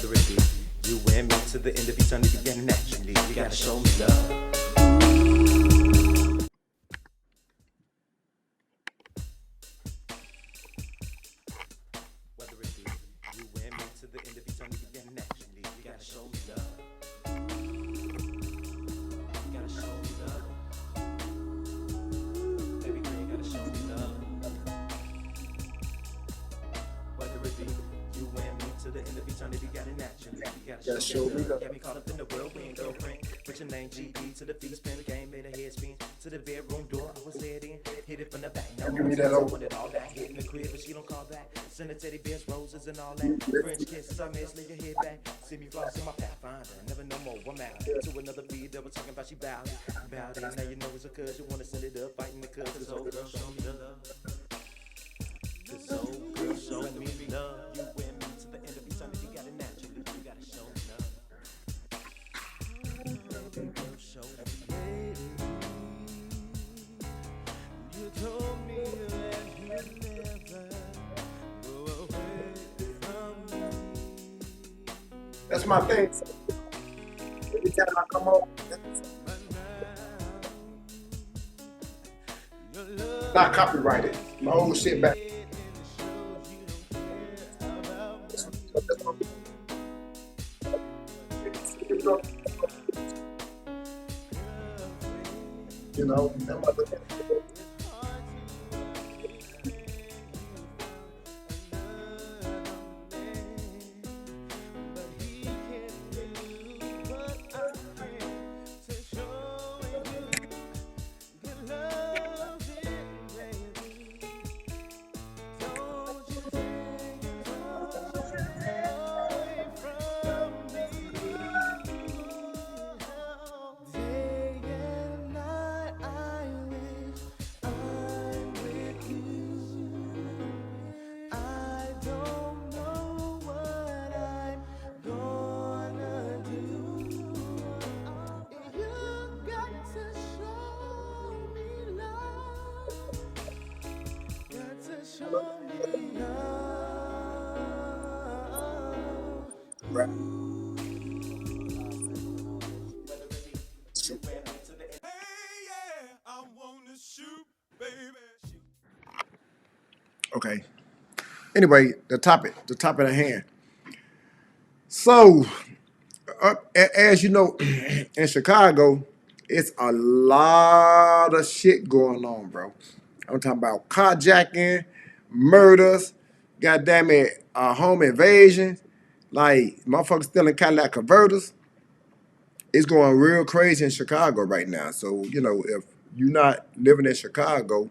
whether it be you and me to the end of eternity, then naturally you gotta show me love. Whether it be you and me to the end of eternity, then naturally you gotta show me love. You gotta show me love. Baby girl, you gotta show me love. Whether it be you and me to the end of eternity, got it naturally. You gotta show me love. Got me caught up in the whirlwind, girlfriend. Put your name GD to the feet, spin the game, made a head spin to the bedroom door. I was head in, hit it from the back. Now Give me that want it all back, hit in the crib, but she don't call back. Send it teddy bears, roses, and all that. French kisses, I miss, lay your head back. See me floss in my pathfinder, never no more. I'm out to another feed that was talking about she bowed it. Bowed it, now you know it's a cuz you wanna send it up, fighting the cuz. Cause old girl, show me the love. Cause old girl, show me love. You and me to the end of eternity, got it naturally. You gotta show me love. Baby girl, show me love. You told me that you'd never go away from me. That's my thing. Every time I come home, not copyrighted. My old shit back. You know, that mother. Right. Okay. Anyway, the topic at hand. So, as you know, in Chicago, it's a lot of shit going on, bro. I'm talking about carjacking, murders, goddamn it, home invasions, like motherfuckers stealing Cadillac converters. It's going real crazy in Chicago right now. So, you know, if you're not living in Chicago,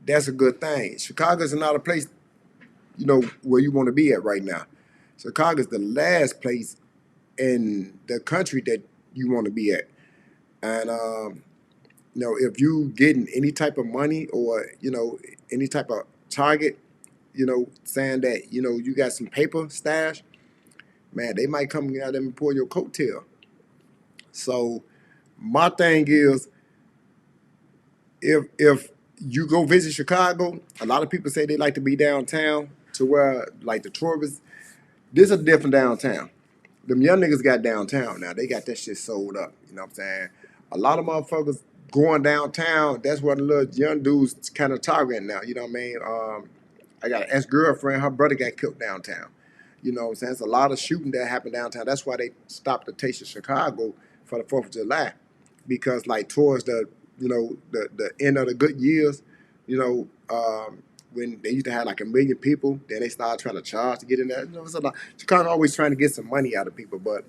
that's a good thing. Chicago's not a place, you know, where you want to be at right now. Chicago's the last place in the country that you want to be at. And, you know, if you getting any type of money or, you know, any type of target, you know, saying that, you know, you got some paper stash, man, they might come out and pull your coattail. So my thing is, if you go visit Chicago, a lot of people say they like to be downtown to where, like the tourists, this is a different downtown. Them young niggas got downtown now. They got that shit sold up. You know what I'm saying? A lot of motherfuckers going downtown, that's what the little young dudes kind of targeting now. You know what I mean? I got an ex-girlfriend, her brother got killed downtown. You know what I'm saying? It's a lot of shooting that happened downtown. That's why they stopped the Taste of Chicago for the 4th of July. Because like towards the, you know, the end of the good years, you know, when they used to have like 1 million people, then they started trying to charge to get in there. You know, it's a lot. Chicago always trying to get some money out of people, but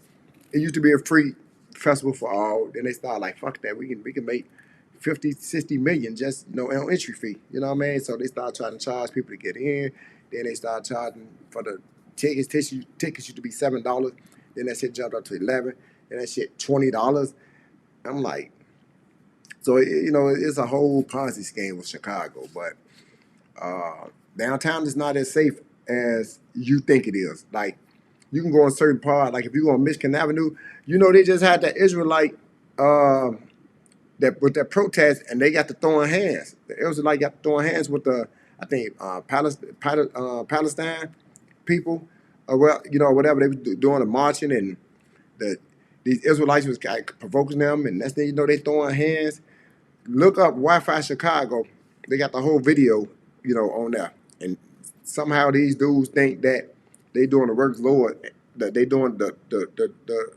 it used to be a free festival for all. Then they started like, fuck that, we can make 50, 60 million just, you know, on entry fee. You know what I mean? So they started trying to charge people to get in. Then they started charging for the tickets. Tickets used to be $7. Then that shit jumped up to 11. Then that shit $20. I'm like, so you know, it's a whole Ponzi scheme with Chicago, but downtown is not as safe as you think it is. Like, you can go in certain part, like if you go on Michigan Avenue, you know, they just had that Israelite that with that protest, and they got to throwing hands. The Israelite got to throwing hands with the, I think, Palestine people well, you know, whatever they was doing the marching and the these Israelites was provoking them, and that's then you know they throwing hands. Look up Wi-Fi Chicago. They got the whole video, you know, on there. And somehow these dudes think that they doing the work of the Lord, that they doing the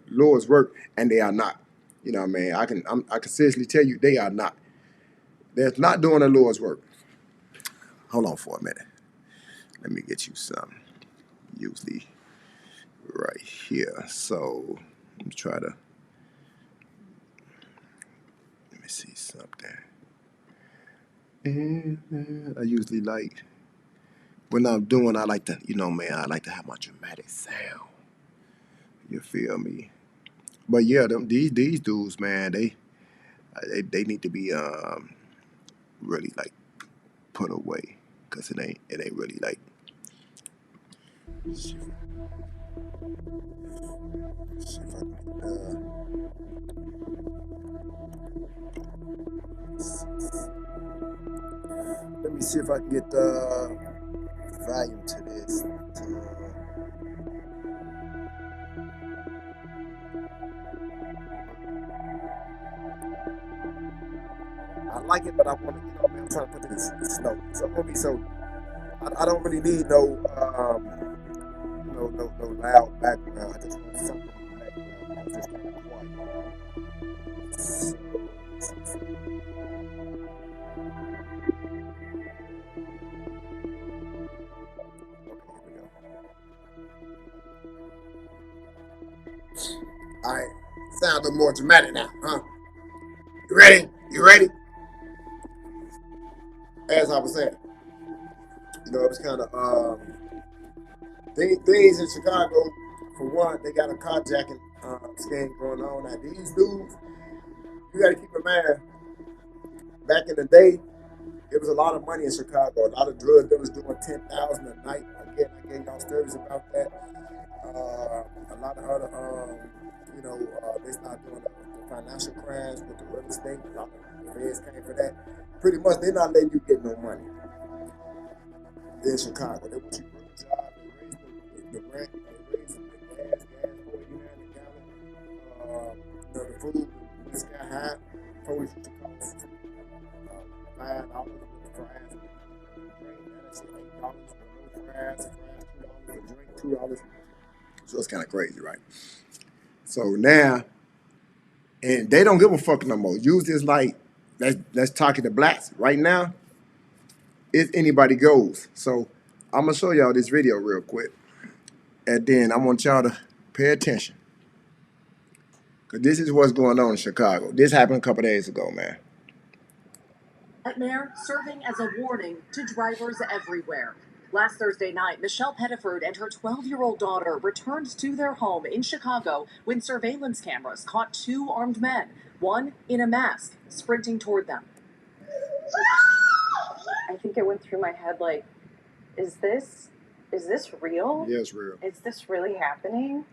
Lord's work, and they are not. You know what I mean? I can seriously tell you they are not. They're not doing the Lord's work. Hold on for a minute. Let me get you some. Usually right here. So let me try to let me see something. And I usually like when I'm doing, I like to, you know, man, I like to have my dramatic sound. You feel me? But yeah, these dudes, man, they need to be really like put away because it ain't really like. See if I can, let me see if I can get the volume to this. I like it, but I want to, you know, man, I'm trying to put this slow. So I'm gonna be so. I don't really need no loud background. I just want something in the background because it's kind of quiet. So, okay, here we go. All right, sound a little more dramatic now, huh? You ready? You ready? As I was saying, you know, it was kind of things in Chicago. For one, they got a carjacking scheme going on. Now these dudes, you got to keep in mind, back in the day, it was a lot of money in Chicago. A lot of drug dealers doing 10,000 a night. Again, I gave y'all stories about that. A lot of other, they started doing the financial crimes with the real estate. A lot of the feds came for that. Pretty much, they're not letting you get no money in Chicago. They want you to work a job. They raise the rent. They raise the gas, 49 a gallon. The food is sky high. Polish costs $5 with the fries. Drink, that's $8 for no fries. Fries $2 a drink, $2. So it's kind of crazy, right? So now, and they don't give a fuck no more. Use this like let's talk to the blacks right now. If anybody goes, so I'm gonna show y'all this video real quick, and then I want y'all to pay attention because this is what's going on in Chicago. This happened a couple days ago, man. Nightmare serving as a warning to drivers everywhere. Last Thursday night, Michelle Pettiford and her 12-year-old daughter returned to their home in Chicago when surveillance cameras caught two armed men, one in a mask, sprinting toward them. I think it went through my head like, is this real? Yeah, it's real. Is this really happening?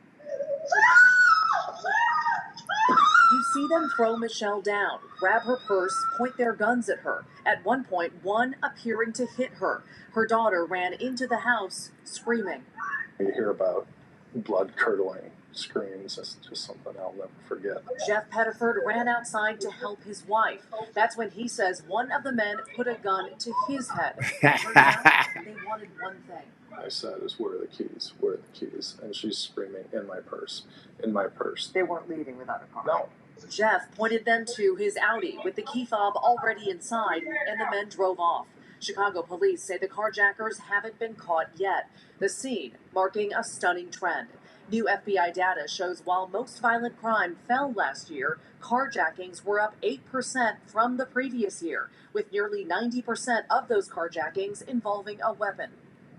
You see them throw Michelle down, grab her purse, point their guns at her. At one point, one appearing to hit her. Her daughter ran into the house, screaming. You hear about blood-curdling screams. It's just something I'll never forget. Jeff Pettiford ran outside to help his wife. That's when he says one of the men put a gun to his head. Turns out they wanted one thing. I said, where are the keys? Where are the keys? And she's screaming, in my purse, in my purse. They weren't leaving without a car. No. Jeff pointed them to his Audi with the key fob already inside, and the men drove off. Chicago police say the carjackers haven't been caught yet. The scene marking a stunning trend. New FBI data shows while most violent crime fell last year, carjackings were up 8% from the previous year, with nearly 90% of those carjackings involving a weapon.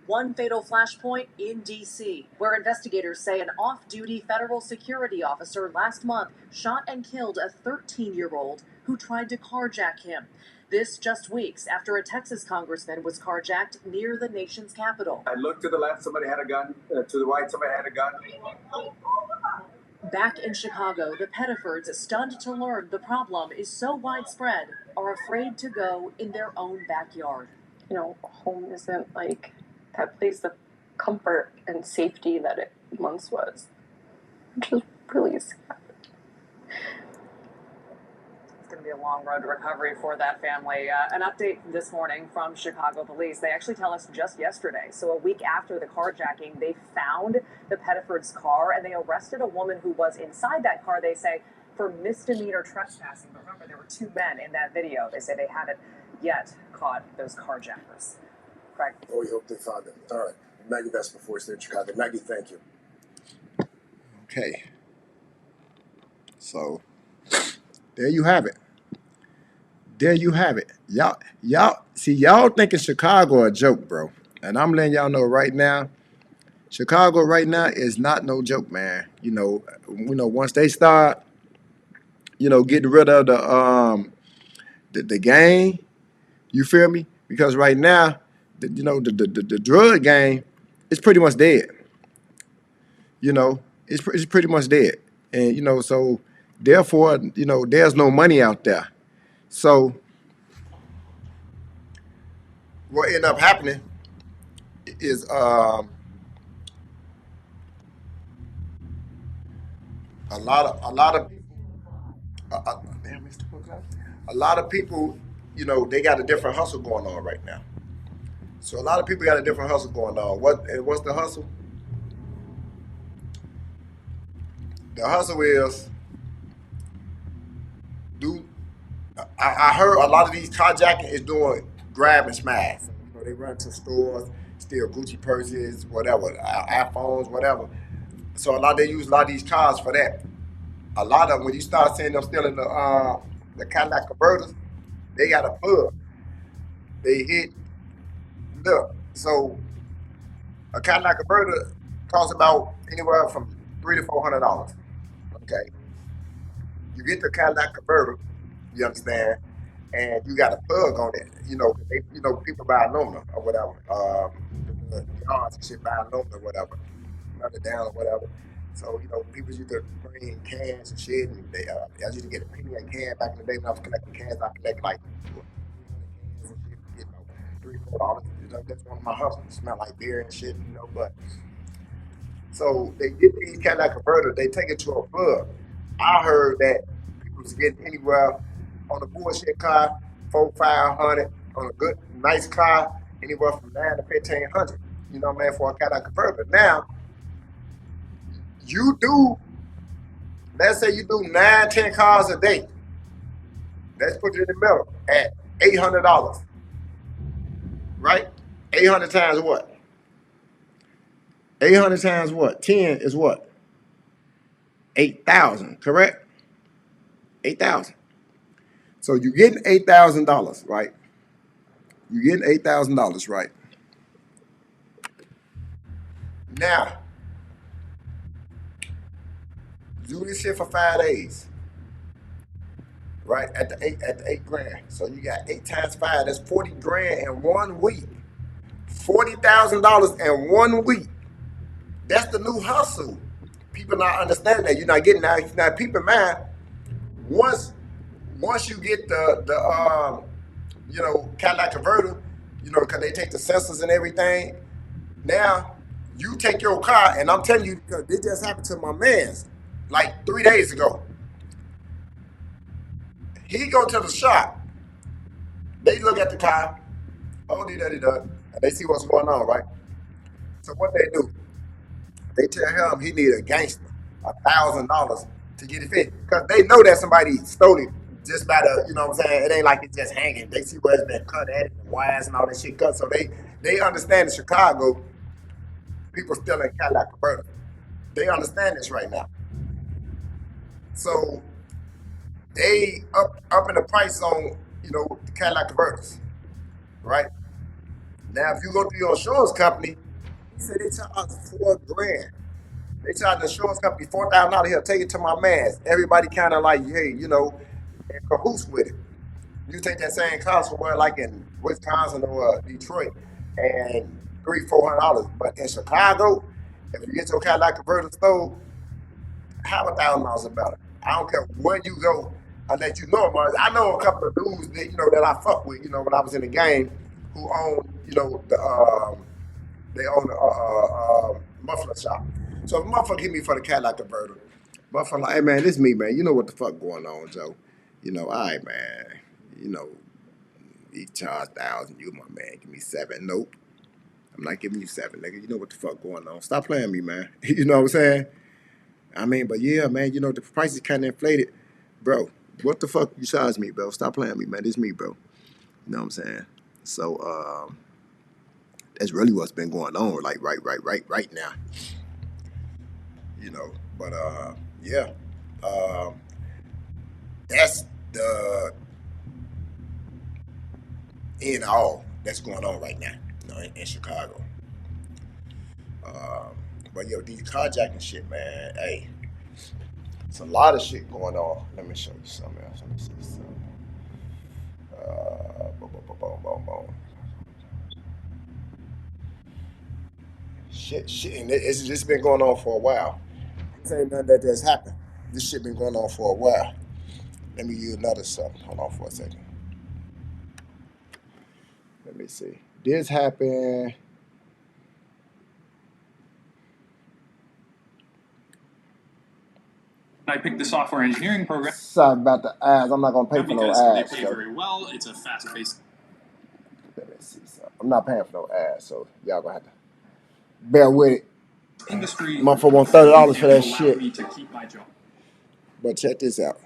One fatal flashpoint in D.C., where investigators say an off-duty federal security officer last month shot and killed a 13-year-old who tried to carjack him. This just weeks after a Texas congressman was carjacked near the nation's capital. I looked to the left, somebody had a gun. To the right, somebody had a gun. Back in Chicago, the Pettifords, stunned to learn the problem is so widespread, are afraid to go in their own backyard. You know, home isn't like that place that comfort and safety that it once was, which is really sad. It's going to be a long road to recovery for that family. An update this morning from Chicago police. They actually tell us just yesterday, so a week after the carjacking, they found the Pettiford's car and they arrested a woman who was inside that car, they say, for misdemeanor trespassing. But remember, there were two men in that video. They say they haven't yet caught those carjackers. Craig? Oh, we hope they found him. All right. Maggie, that's before State of Chicago. Maggie, thank you. Okay. So there you have it. There you have it. Y'all thinking Chicago a joke, bro. And I'm letting y'all know right now, Chicago right now is not no joke, man. Once they start, getting rid of the gang, you feel me? Because right now, the drug game is pretty much dead. It's pretty much dead. And, so therefore, there's no money out there. So what ended up happening is a lot of damn, Mr. Cook, a lot of people, they got a different hustle going on right now. So a lot of people got a different hustle going on. What's the hustle? The hustle is I heard a lot of these carjacking is doing grab and smash. They run to stores, steal Gucci purses, whatever, iPhones, whatever. So they use a lot of these cars for that. A lot of them, when you start seeing them stealing the Cadillac converters, they got a plug. They hit. Look, so a Cadillac converter costs about anywhere from $300 to $400. Okay, you get the Cadillac converter, you understand, and you got a plug on it. People buy aluminum or whatever. The yards and shit buy aluminum or whatever, melt it down or whatever. So people used to bring cans and shit, and I used to get a penny a can back in the day when I was collecting cans. I collected like 300 cans and shit, get $3 or $4. That's one of my hustles. It smell like beer and shit, but. So they get these Cadillac converters, they take it to a plug. I heard that people was getting anywhere on a bullshit car, 400-500, on a good, nice car, anywhere from 9 to 1,500. For a Cadillac converter. Now, let's say you do 9-10 cars a day. Let's put it in the middle at $800, right? 800 times what? 800 times what? 10 is what? 8,000, correct? 8,000. So you're getting $8,000, right? You're getting $8,000, right? Now, do this shit for 5 days, right? At the eight grand. So you got 8 times 5. That's 40 grand in 1 week. $40,000 in 1 week. That's the new hustle. People not understanding that. You're not getting that. Now, people mind. Once you get the Cadillac converter, because they take the sensors and everything. Now you take your car, and I'm telling you, because this just happened to my man's like 3 days ago. He go to the shop. They look at the car. Oh, and they see what's going on, right? So what they do? They tell him he need a gangster, $1,000 to get it fixed. Because they know that somebody stole it just by what I'm saying? It ain't like it's just hanging. They see where it's been cut at it, the wires and all that shit cut. So they understand in Chicago, people stealing Cadillac converters. They understand this right now. So they up in the price on, the Cadillac converters, right? Now, if you go to your insurance company, he said they charge $4 grand. They charge the insurance company $4,000. He'll take it to my man's. Everybody kind of like, hey, in cahoots with it. You take that same car somewhere like in Wisconsin or Detroit, and $300-400. But in Chicago, if you get your Cadillac converter stole, have $1,000 about it. I don't care where you go. I let you know, Mars. I know a couple of dudes that that I fuck with. When I was in the game, who own the They own a muffler shop. So if a motherfucker hit me for the Cadillac converter, motherfucker like, hey man, this me, man. You know what the fuck going on, Joe? You know, all right, man. You know, he charged 1,000. You my man. Give me 7. Nope. I'm not giving you 7, nigga. You know what the fuck going on. Stop playing me, man. You know what I'm saying? I mean, but yeah, man, you know, the price is kind of inflated. Bro, what the fuck you charge me, bro? Stop playing me, man. This me, bro. You know what I'm saying? So, that's really what's been going on, like right now. You know, but yeah. Um, that's the in all that's going on right now, you know, in Chicago. Um, but yo, these carjacking shit, man, hey, it's a lot of shit going on. Let me show you something else. Let me see something. Boom, boom, boom, boom, boom, boom. Shit, and it's been going on for a while. This ain't nothing that just happened. This shit been going on for a while. Let me use another something. Hold on for a second. Let me see. This happened. I picked the software engineering program. Sorry about the ads. I'm not gonna pay for no because ads. they pay very well. It's a fast-paced. Let me see something. I'm not paying for no ads, so y'all gonna have to bear with it. Industry. Motherfucker want $30 for that allowed shit. me to keep my job. But check this out.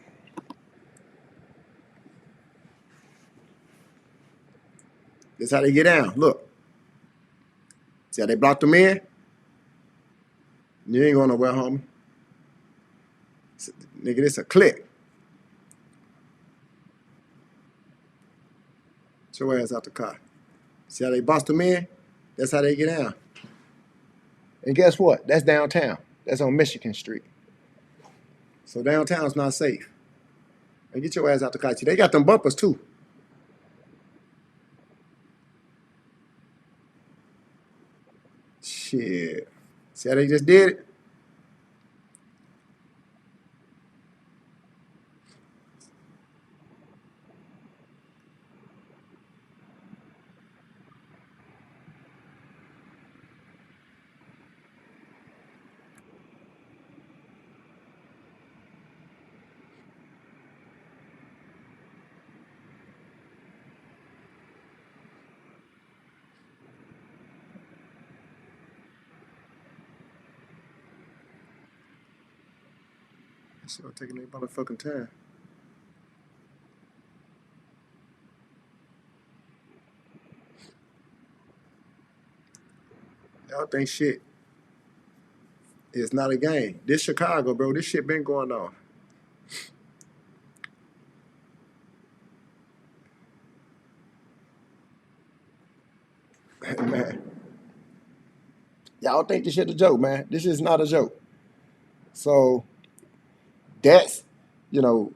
This how they get down. Look. See how they blocked them in? You ain't going nowhere, homie. Nigga, this a click. Get your ass out the car. See how they bust them in? That's how they get down. And guess what? That's downtown. That's on Michigan Street. So downtown's not safe. And get your ass out the car. See, they got them bumpers too. Shit. See how they just did it? Sure taking their motherfucking time. Y'all think shit is not a game. This Chicago, bro, this shit been going on. Man. Y'all think this shit a joke, man. This is not a joke. So that's, you know,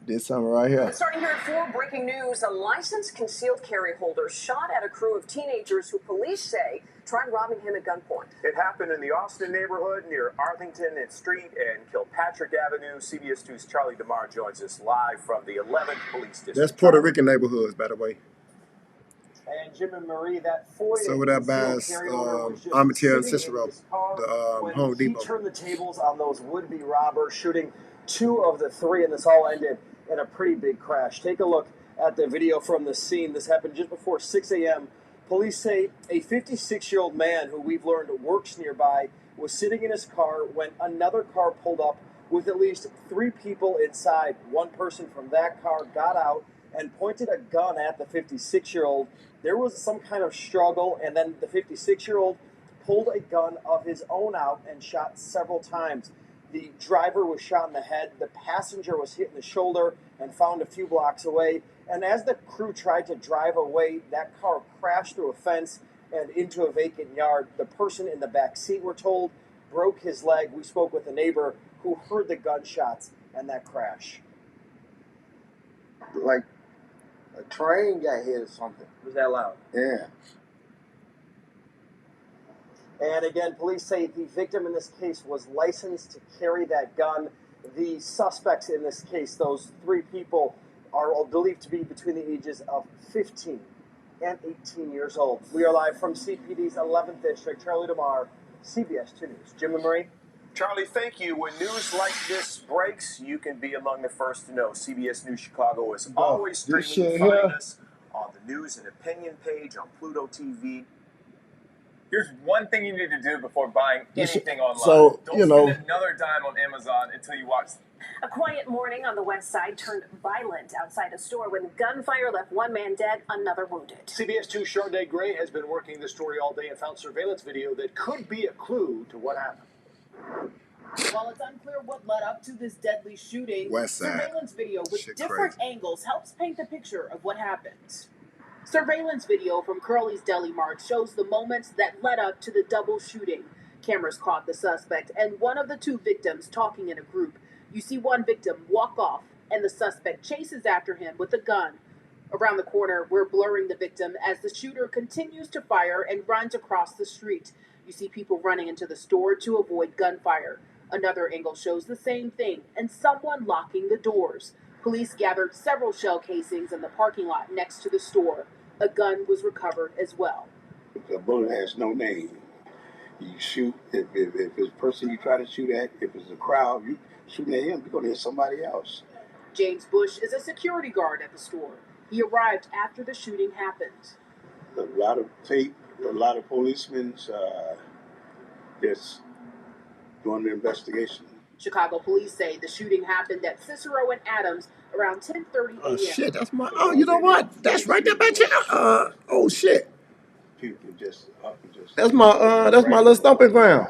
this summer right here. Starting here at 4, breaking news. A licensed concealed carry holder shot at a crew of teenagers who police say tried robbing him at gunpoint. It happened in the Austin neighborhood near Arlington and Street and Kilpatrick Avenue. CBS 2's Charlie DeMar joins us live from the 11th Police District. That's Puerto Rican neighborhoods, by the way. And Jim and Marie, that Ford So with that buys Amateur and Cicero, the Home Depot. He turned the tables on those would-be robbers, shooting 2 of the 3, and this all ended in a pretty big crash. Take a look at the video from the scene. This happened just before 6 a.m. Police say a 56-year-old man who we've learned works nearby was sitting in his car when another car pulled up with at least 3 people inside. One person from that car got out and pointed a gun at the 56-year-old. There was some kind of struggle, and then the 56-year-old pulled a gun of his own out and shot several times. The driver was shot in the head. The passenger was hit in the shoulder and found a few blocks away. And as the crew tried to drive away, that car crashed through a fence and into a vacant yard. The person in the back seat, we're told, broke his leg. We spoke with a neighbor who heard the gunshots and that crash. Like a train got hit or something. Was that loud? Yeah. And again, police say the victim in this case was licensed to carry that gun. The suspects in this case, those 3 people, are believed to be between the ages of 15 and 18 years old. We are live from CPD's 11th District. Charlie DeMar, CBS 2 News. Jim and Marie. Charlie, thank you. When news like this breaks, you can be among the first to know. CBS News Chicago is always streaming. This You shit find here. us on the news and opinion page on Pluto TV. Here's one thing you need to do before buying anything online. So, Don't you know, spend another dime on Amazon until you watch. A quiet morning on the west side turned violent outside a store when gunfire left one man dead, another wounded. CBS 2 Charday Gray has been working this story all day and found surveillance video that could be a clue to what happened. While it's unclear what led up to this deadly shooting, West Side. surveillance video with Shit different crazy. angles helps paint the picture of what happened. Surveillance video from Curly's Deli Mart shows the moments that led up to the double shooting. Cameras caught the suspect and one of the two victims talking in a group. You see one victim walk off, and the suspect chases after him with a gun. Around the corner, we're blurring the victim as the shooter continues to fire and runs across the street. You see people running into the store to avoid gunfire. Another angle shows the same thing, and someone locking the doors. Police gathered several shell casings in the parking lot next to the store. A gun was recovered as well. The bullet has no name. You shoot, if it's a person you try to shoot at, if it's a crowd, you shooting at him, you're going to hit somebody else. James Bush is a security guard at the store. He arrived after the shooting happened. A lot of tape, a lot of policemen just doing the investigation. Chicago police say the shooting happened at Cicero and Adams around 10:30 a.m. Oh shit, that's my. Oh, you know what? That's right there by you. Oh shit. People just up and just. That's my little stomping ground.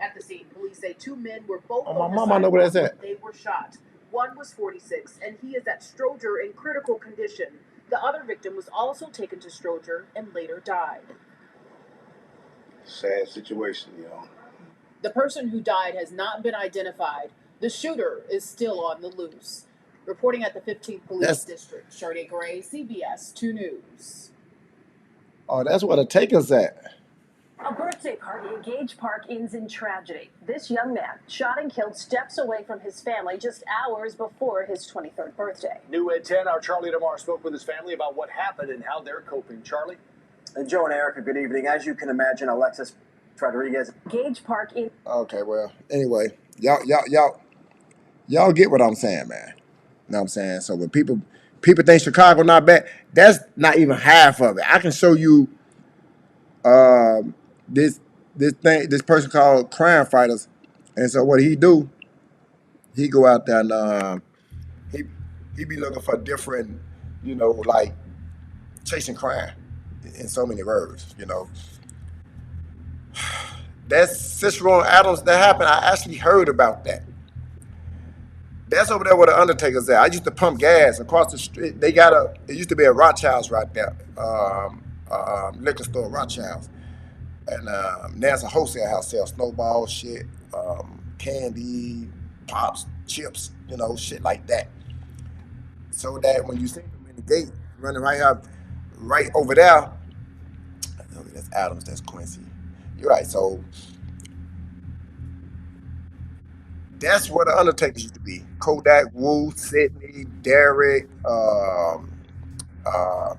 At the scene, police say two men were both Oh, my on the mama know where that's sidewalk at. when they were shot. One was 46, and he is at Stroger in critical condition. The other victim was also taken to Stroger and later died. Sad situation, The person who died has not been identified. The shooter is still on the loose. Reporting at the 15th Police District, Charday Gray, CBS 2 News. Oh, that's where the taker's at. A birthday party in Gage Park ends in tragedy. This young man, shot and killed steps away from his family just hours before his 23rd birthday. New at 10, our Charlie DeMar spoke with his family about what happened and how they're coping. Charlie? Joe and Erica, good evening. As you can imagine, Alexis Rodriguez. Gage Park in. Okay, well, anyway, y'all get what I'm saying, man. You know what I'm saying? So when people think Chicago not bad, that's not even half of it. I can show you this person called Crime Fighters, and so what he do? He go out there and he be looking for different, like chasing crime in so many words, That's Cicero and Adams that happened. I actually heard about that. That's over there where the Undertaker's at. I used to pump gas across the street. It used to be a Rothschild's right there, liquor store Rothschild's, and there's a wholesale house sells snowball shit, candy, pops, chips, shit like that. So that when you see them in the gate running right over there, that's Adams, that's Quincy. You're right. So that's where the Undertakers used to be. Kodak, Wu, Sidney, Derek,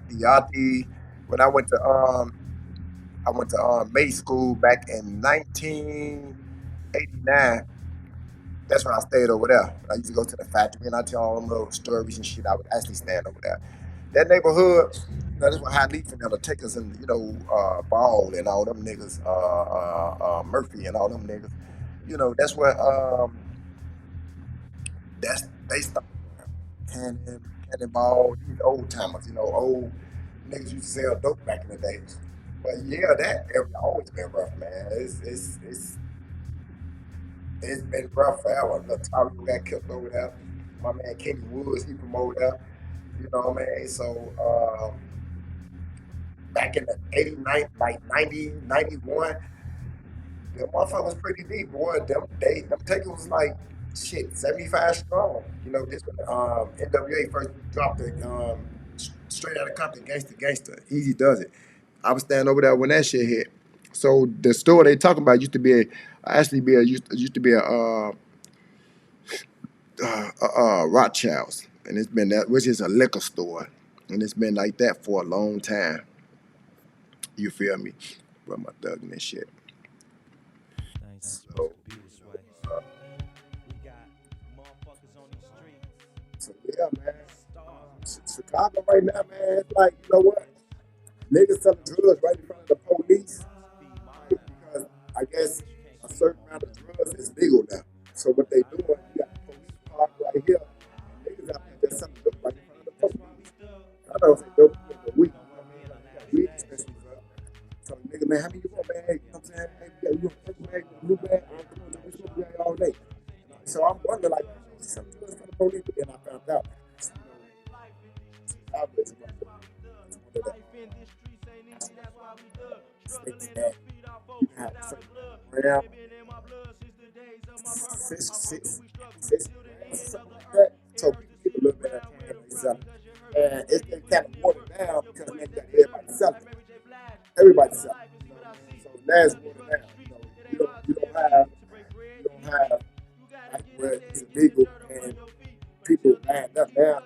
Beate. When I went to May school back in 1989. That's when I stayed over there. I used to go to the factory and I tell all them little stories and shit. I would actually stand over there. That neighborhood, that's what High Leaf and the Undertakers and Ball and all them niggas, Murphy and all them niggas. That's where they started. Cannonball, these old timers, old niggas used to sell dope back in the days. But yeah, that area always been rough, man. It's been rough forever. Latario got killed over there. My man Kenny Woods, he from over there. You know what I mean? So back in the 89, like 90, 91, the motherfucker was pretty deep, boy. Them takers was like shit, 75 strong. This when NWA first dropped it straight out of Compton, Gangsta. Easy does it. I was standing over there when that shit hit. So the store they talking about used to be a Rothschild's, and it's been that, which is a liquor store, and it's been like that for a long time. You feel me? But my thugging and shit. So, so yeah, man. Chicago right now, man, it's like, you know what? Niggas selling drugs right in front of the police. Right? Because I guess a certain amount of drugs is legal now. So what they doing, you got the police parked right here, and niggas out there just selling dope right in front of the police. I don't say dope, but weed. You know what I mean? Like, you got weed dispensaries up. So nigga, man, how many you want, man? Hey, you know what I'm saying? Hey, yeah, you want a purple bag, you want a blue bag? I'm doing we smoke bag all day. So I'm wondering, like, some drugs for the police, but then I found out, Chicago is one of the states that you have certain gram, 6 grams, something like that. So people get a little bit of time they sell it. And it's been kind of watered down because man, you got everybody selling it. Everybody selling it. You know? So now it's watered down. You don't have like where it's illegal and people buying up now.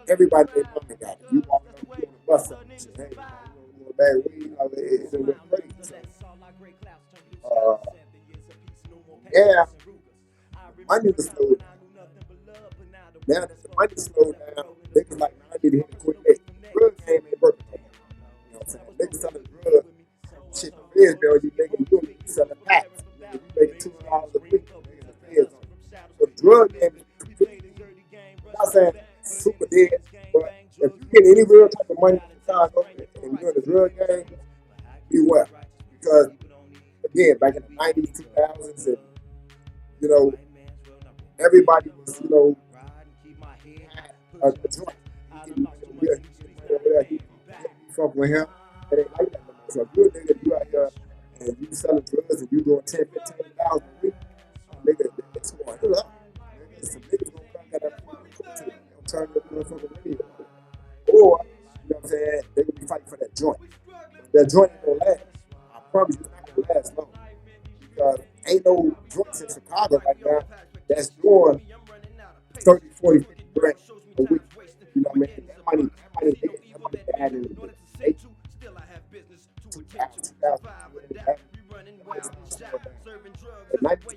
Everybody they mama got it. You walk up, you on the bus up and shit. Hey, you want a bag of weed? You know, it's a little crazy. So, yeah, money was slowed down. Now that the money slowed down, niggas like, nah, I need to hit the quick hit. Drug game ain't working no more. You know what I'm saying? Niggas selling drugs. Shit, the feds bill you making, you be selling packs. You making $200 a week. Niggas the feds on it. So the drug game is completely, I'm not saying super dead, but if you get any real type of money in Chicago and you're in the drug game, beware. Because again, back in the 90s, 2000s, and you know, everybody was, you know, had a joint. He get money over here, he get money over there, he fuck with him. It ain't like that no more. So if you're a nigga, you out here and you selling drugs and you doing 10, 15,000 a week, nigga, it's going to up. Nigga, some niggas gonna come at that phone to you. They'll turn your motherfucking radio on. Or, you know what I'm saying, they gonna be fighting for that joint. That joint ain't gonna last. I promise you, it's not gonna last long. Because ain't no joints in Chicago right now that's doing 30, 40, 50 grand a week. You know what I mean? That money dead. That money died in the 80s, 2000. The 90s,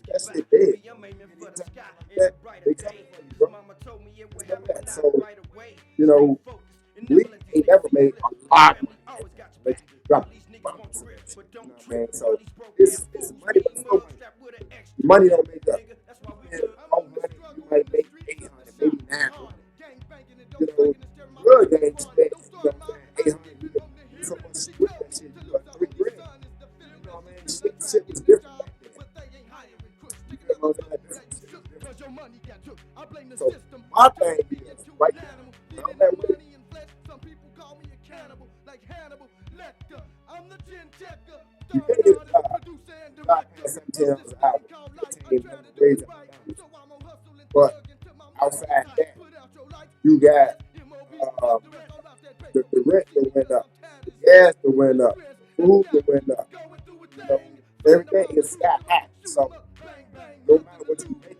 that shit dead. They coming for you, bro. Just know that. So, you know, we ain't never made a lot of money. Make you drop bombs and shit. You know what I mean? So it's money, but it's no money. The money don't make up. You spend 400, you might make 800, maybe 900. You know, drug game spent, you know what I'm saying, 800, you can do so much shit with that shit. You got 3 grand. You know what I mean? Shit was different back then. You feel what I'm saying? Shit was different. So my thing is, right now, I'm that way. You can't get a job. Job paying $17 an hour. 15 minimum wage at McDonald's. But outside that, you got the rent that went up, the gas that went up, the food that went up. You know, everything is sky high. So no matter what you make,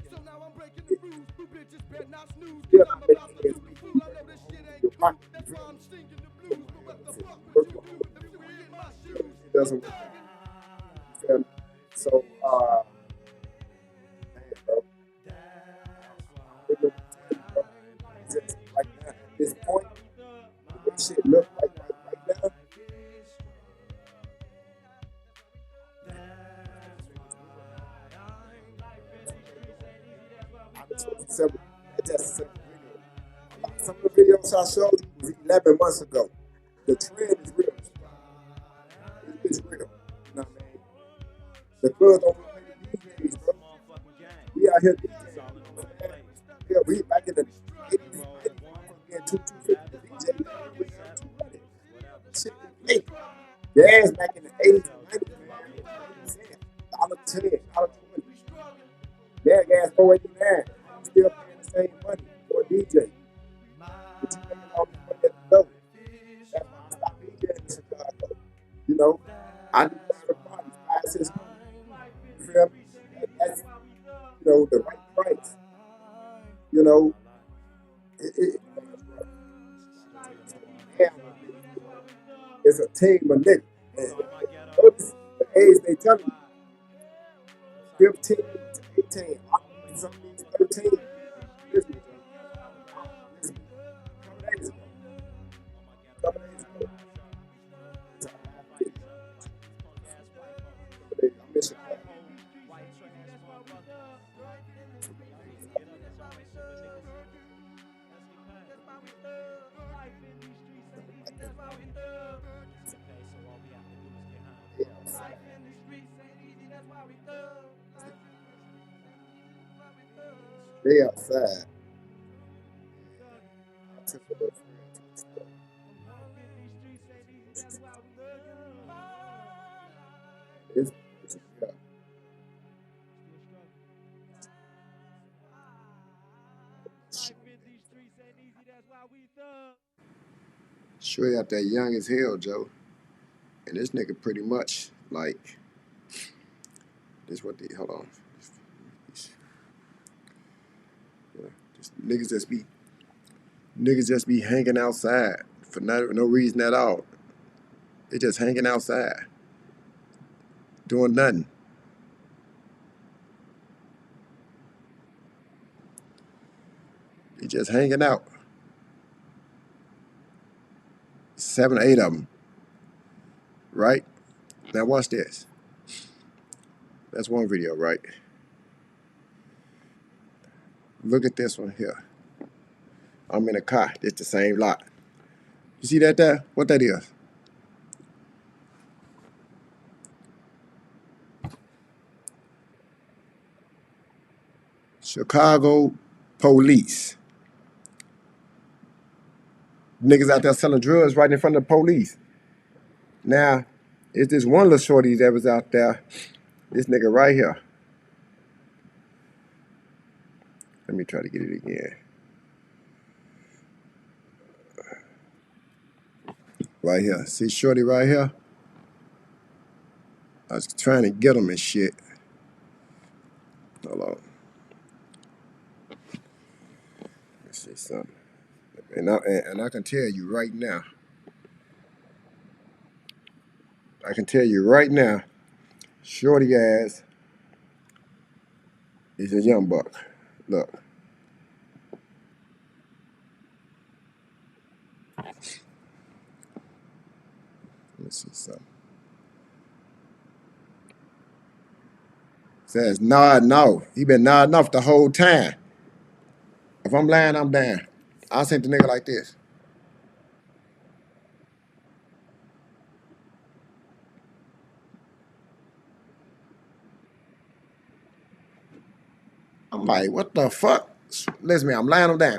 you're not making ends meet. You make a hole in your pocket. You feel me? It doesn't work. You feel me? So, man, bro. Just right now, at this point, the way shit look like right now, I just told you several, that's several videos. Some of the videos I showed you was 11 months ago. The trend is real. It's real. You know what I mean? The clubs don't play the DJs, bro. We out here DJing. You know what I'm saying? Yeah, we back in the 80s, 90s, getting 250 the DJ. We got 200. Shit is fake. Gas back in the 80s and 90s, man. $1.10, $1.20. Their gas 489. Still paying the same money for a DJ. But you making all this money at the door. That's why I stopped DJing in Chicago. You know, I do private parties, 5, 600. You feel me? That's, you know, the right price. You know, it It's a team of niggas. And notice the age they telling you, 15 to 18. Some of these 13. Listen, listen. Couple days ago. Couple days ago. I'm in Chicago. They outside. I took a little friend to the store. It's yeah. Sure out there young as hell, Joe. And this nigga pretty much like this what they hold on. Yeah, niggas just be hanging outside for no reason at all. They just hanging outside. Doing nothing. They just hanging out. 7 or 8 of them. Right? Now watch this. That's one video, right? Look at this one here. I'm in a car. It's the same lot. You see that there? What that is? Chicago police. Niggas out there selling drugs right in front of the police. Now, it's this one little shorty that was out there. This nigga right here. Let me try to get it again. Right here. See shorty right here? I was trying to get him and shit. Hold on. Let's see something. And I can tell you right now. I can tell you right now. Shorty ass is a young buck. Look. Let's see something. Says no. He been nodding off the whole time. If I'm lying, I'm down. I'll send the nigga like this. I'm like, what the fuck? Listen, man, I'm lying him down.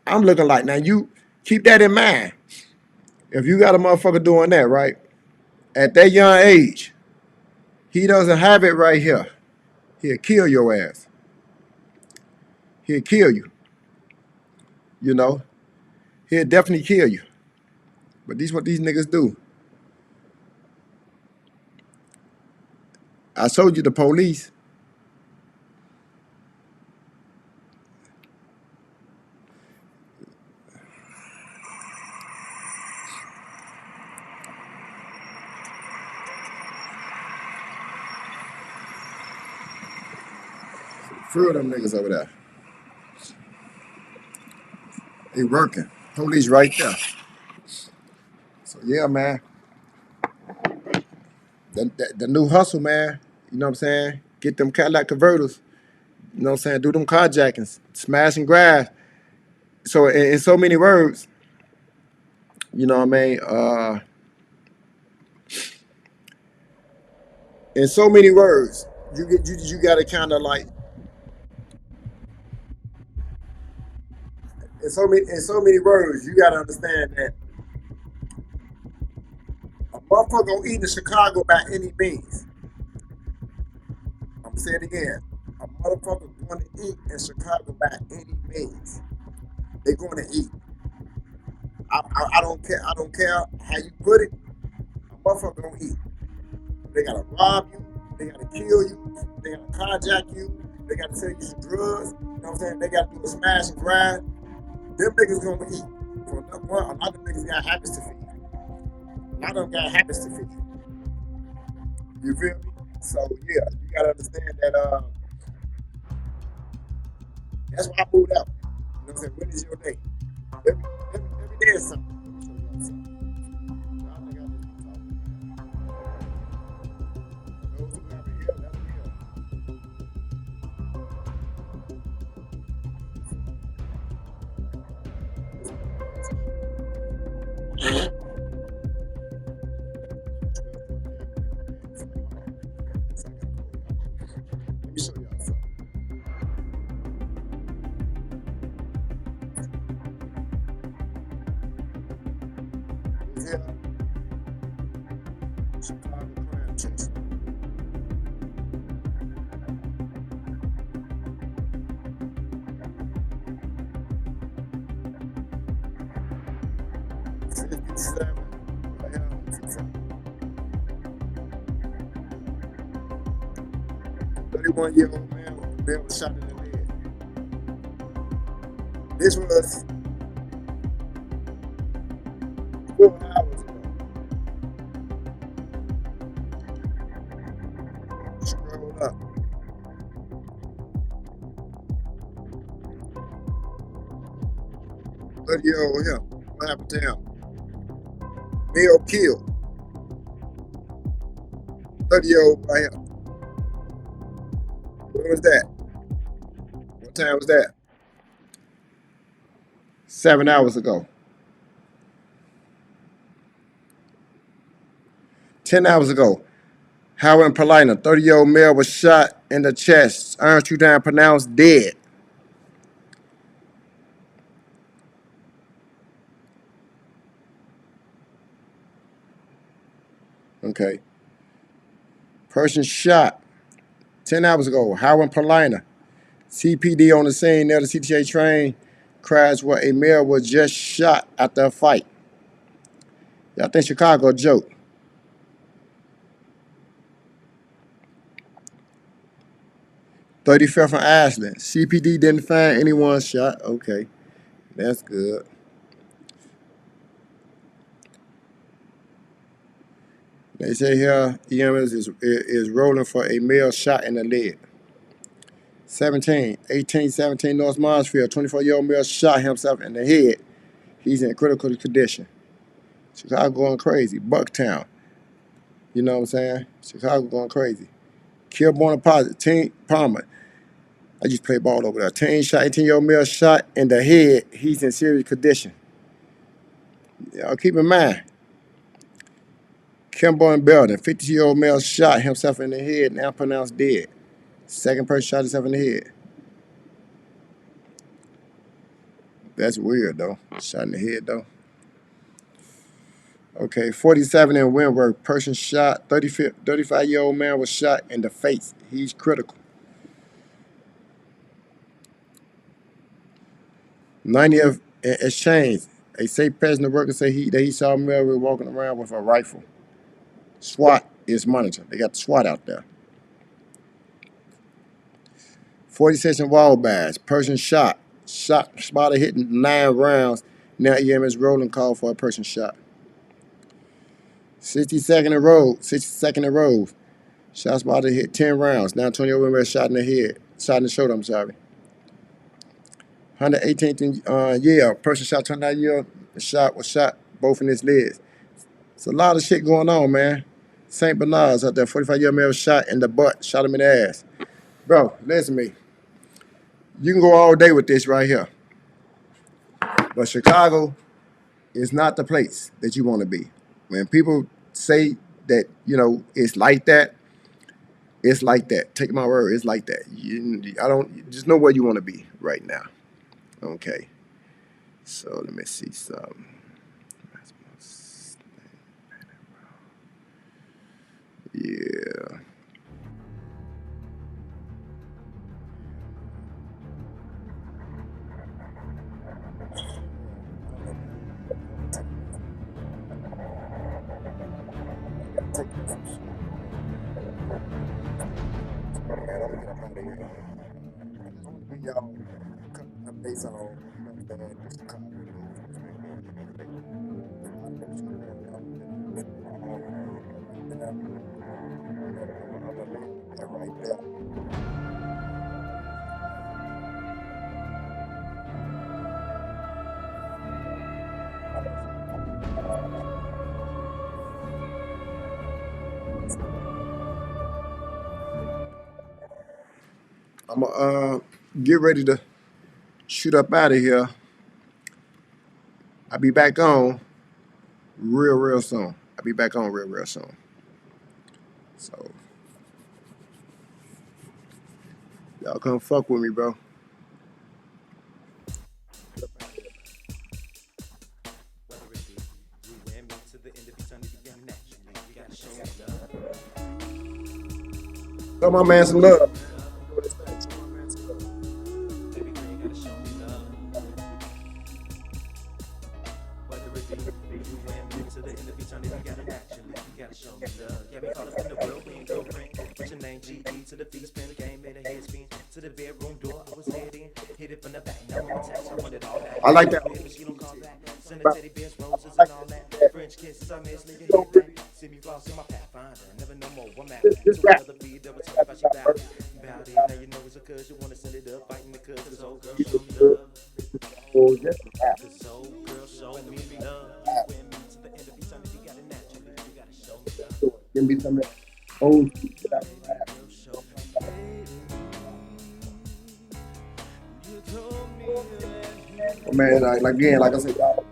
I'm looking like, now you keep that in mind. If you got a motherfucker doing that, right? At that young age, he doesn't have it right here. He'll kill your ass. He'll kill you. You know? He'll definitely kill you. But this is what these niggas do. I showed you the police. Few of them niggas over there. They working. Police right there. So yeah, man. The new hustle, man. You know what I'm saying? Get them Cadillac converters. You know what I'm saying? Do them carjackings. Smash and grab. So in so many words, you know what I mean? In so many words, you gotta kinda like in so many words, you gotta understand that a motherfucker gonna eat in Chicago by any means. I'm saying it again. A motherfucker going to eat in Chicago by any means. They're going to eat. I don't care. I don't care how you put it. A motherfucker gonna eat. They gotta rob you. They gotta kill you. They gotta carjack you. They gotta sell you some drugs. You know what I'm saying? They gotta do a smash and grind. Them niggas gonna eat. For a lot of niggas got habits to feed. I don't got habits to fix. You feel me? So yeah, you gotta understand that that's why I moved out. You know what I'm saying? When is your day? Every day is something. Let me show y'all something. I think I just be talking. Those who have a ear, let them hear. Let me show y'all something. This here, Chicago crime chase. '67. 31-year-old man was shot in the leg. This was 4 hours ago. Scroll up. 30-year-old him. What happened to him? Male killed. 30-year-old by him. When was that? What time was that? 7 hours ago. 10 hours ago. Howard in Paulina, 30-year-old male was shot in the chest. Iron shoot down, pronounced dead. Okay. Person shot 10 hours ago. Howard in Paulina. CPD on the scene near the CTA train crash where a male was just shot after a fight. Y'all think Chicago a joke? 35th from Ashland. CPD didn't find anyone shot. Okay, that's good. They say here EMS is rolling for a male shot in the leg. 1817 North Marsfield. 24-year-old male shot himself in the head. He's in critical condition. Chicago going crazy. Bucktown. You know what I'm saying? Chicago going crazy. Kilborn Deposit. Teen Palmer. I just play ball over there. 18-year-old male shot in the head. He's in serious condition. Y'all keep in mind. Kilborn Belden. 50-year-old male shot himself in the head, now pronounced dead. Second person shot himself in the head. That's weird, though. Shot in the head, though. Okay, 47 in Windward. Person shot. 35-year-old man was shot in the face. He's critical. 90th Exchange. A safe passenger worker say he saw Melville walking around with a rifle. SWAT is monitored. They got the SWAT out there. 46 in Wabash. Person shot. Spotted hitting 9 rounds. Now EMS rolling call for a person shot. 62nd and Road. 62nd and Road. Shot spotted hit 10 rounds. Now 20 over shot in the head. Shot in the shoulder, I'm sorry. 118th and Yale. Person shot 29 year was shot both in his legs. It's a lot of shit going on, man. St. Bernard's out there. 45-year-old male was shot in the butt. Shot him in the ass. Bro, listen to me. You can go all day with this right here. But Chicago is not the place that you want to be. When people say that, it's like that, it's like that. Take my word, it's like that. I don't just know where you want to be right now. Okay. So let me see something. Yeah. Y'all updates on Chicago. That right there. I'm gonna get ready to shoot up out of here. I'll be back on real soon. I'll be back on real soon. So y'all come fuck with me, bro. Show my man some love. To the feet, spin the game, made a head spin to the bedroom door. I was head in, hit it from the back. Now I'm attached. I want it all back. I like that. She don't call back. Send a teddy bears, roses, and all that. French kisses, I miss, leave your head back. See me floss in my pathfinder. Never know more. I'm out. To another beat, double talk about you bout it. Now you know it's a cuz you wanna send it up. Fighting the cuz, cause old girl show me love. Cause old girl show me love. You win me to the end of eternity. You got it naturally. You gotta show me love. Give me some of that old man, like I said, y'all.